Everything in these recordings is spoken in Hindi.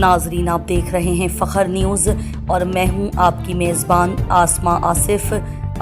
नाजरीन, आप देख रहे हैं फ़ख्र न्यूज़ और मैं हूं आपकी मेज़बान आसमा आसिफ।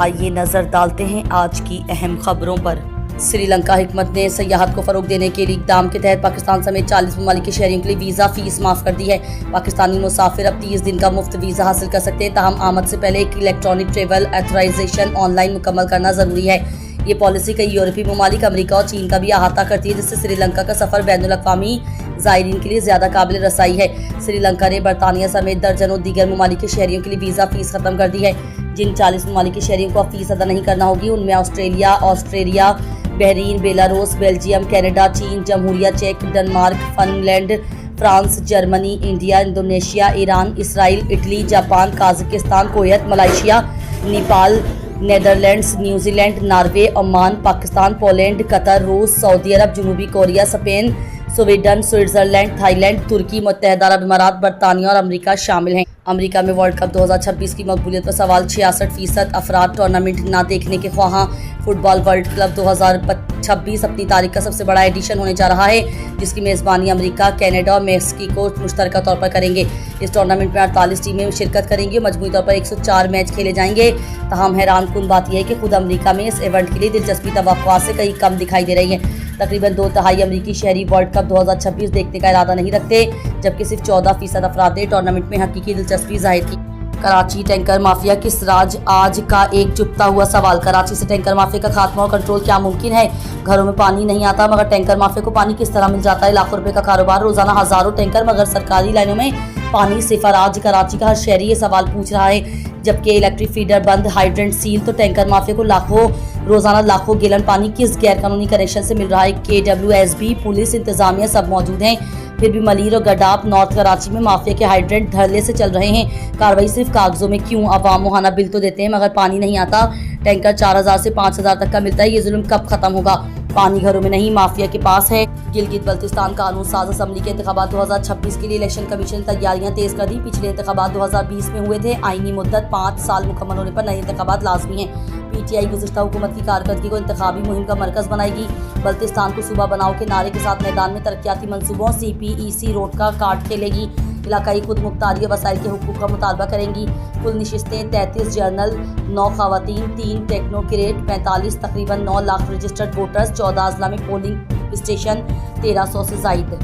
आइए नज़र डालते हैं आज की अहम खबरों पर। श्रीलंका हिकमत ने सयाहत को फ़रोग देने के लिए इक़दाम के तहत पाकिस्तान समेत 40 ममालिक के शहरियों के लिए वीज़ा फ़ीस माफ़ कर दी है। पाकिस्तानी मुसाफिर अब 30 दिन का मुफ्त वीज़ा हासिल कर सकते हैं। ताहम आमद से पहले एक इलेक्ट्रॉनिक ट्रेवल ऑथराइजेशन ऑनलाइन मुकम्मल करना ज़रूरी है। ये पॉलिसी कई यूरोपीय ममालिक, अमेरिका और चीन का भी अहाता करती है, जिससे श्रीलंका का सफ़र बैनुल-अक़वामी ज़ायरीन के लिए ज़्यादा काबिल रसाई है। श्रीलंका ने बरतानिया समेत दर्जनों दीगर ममालिक के शहरियों के लिए वीज़ा फ़ीस ख़त्म कर दी है। जिन 40 ममालिक के शहरियों को अब फ़ीस अदा नहीं करना होगी उनमें Australia, Bahrain, Belarus, Belgium, Canada, चीन, जमहूरिया चेक, Denmark, Finland, France, Germany, India, Indonesia, Iran, Israel, Italy, Japan, Kazakhstan, Kuwait, Malaysia, Nepal, Netherlands, New Zealand, Norway, Oman, Pakistan, Poland, Qatar, रूस, सऊदी अरब, जनूबी Korea, Spain, Sweden, Switzerland, Thailand, तुर्की, मुत्तहदा अरब अमारात, बरतानिया और अमेरिका शामिल हैं। अमेरिका में वर्ल्ड कप 2026 की मकबूलियत पर सवाल। 66% अफराद टूर्नामेंट न देखने के ख्वाहां। फुटबॉल वर्ल्ड कप 2026 अपनी तारीख का सबसे बड़ा एडिशन होने जा रहा है, जिसकी मेज़बानी अमेरिका, कनाडा और मेक्सिको मुश्तरका तौर पर करेंगे। इस टूर्नामेंट में 48 टीमें शिरकत करेंगी। मजमूई तौर पर 104 मैच खेले जाएंगे। तमाम हैरानकुन बात यह है कि खुद अमेरिका में इस इवेंट के लिए दिलचस्पी तवक्कुआत से कहीं कम दिखाई दे रही है। तकरीबन 2/3 अमेरिकी शहरी वर्ल्ड कप 2026 देखने का इरादा नहीं रखते, जबकि सिर्फ 14% अफराद ने टूर्नामेंट में हकीकी दिलचस्पी जाहिर की। कराची टैंकर माफिया किस राज आज का एक चुभता हुआ सवाल। कराची से टैंकर माफिया का खात्मा और कंट्रोल क्या मुमकिन है? घरों में पानी नहीं आता मगर टैंकर माफिया को पानी किस तरह मिल जाता है? लाखों रुपए का कारोबार, रोजाना हजारों टैंकर मगर सरकारी लाइनों में पानी सिफर। आज कराची का हर शहरी ये सवाल पूछ रहा है। जबकि इलेक्ट्रिक फीडर बंद, हाइड्रेंट सील, तो टैंकर माफिया को रोजाना लाखों गैलन पानी किस गैर कानूनी कनेक्शन से मिल रहा है? KWSB, पुलिस, इंतजामिया सब मौजूद हैं, फिर भी मलीर और गडाप नॉर्थ कराची में माफिया के हाइड्रेंट धड़ल्ले से चल रहे हैं। कार्रवाई सिर्फ कागजों में क्यों? अवाम मुहाना बिल तो देते हैं मगर पानी नहीं आता। टैंकर 4000 से 5000 तक का मिलता है। ये जुल्म कब खत्म होगा? पानी घरों में नहीं, माफिया के पास है। गिलगित बल्तिस्तान कानून साज असम्बली के इंतखाबात 2026 के लिए इलेक्शन कमीशन ने तैयारियां तेज कर दी। पिछले इंतखाबात 2020 में हुए थे। आईनी मुद्दत 5 साल मुकम्मल होने पर नए इंतखाबात लाजमी हैं। PTI गुज़िश्ता हुकूमत की कारकर्दगी को इंतखाबी मुहिम का मरकज बनाएगी। बल्तिस्तान को सूबा बनाओ के नारे के साथ मैदान में तरक्याती मंसूबों CPEC रोड का कार्ड खेलेगी। इलाकाई खुद मुख्तारी वसाइल के हुकूक का मुतालबा करेंगी। कुल नशिस्तें 33 जर्नल, 9 खवातीन, 3 टेक्नोक्रेट, 45 तकरीबन 9 लाख रजिस्टर्ड वोटर्स, 14 अजला में पोलिंग स्टेशन, 1300 से जायद।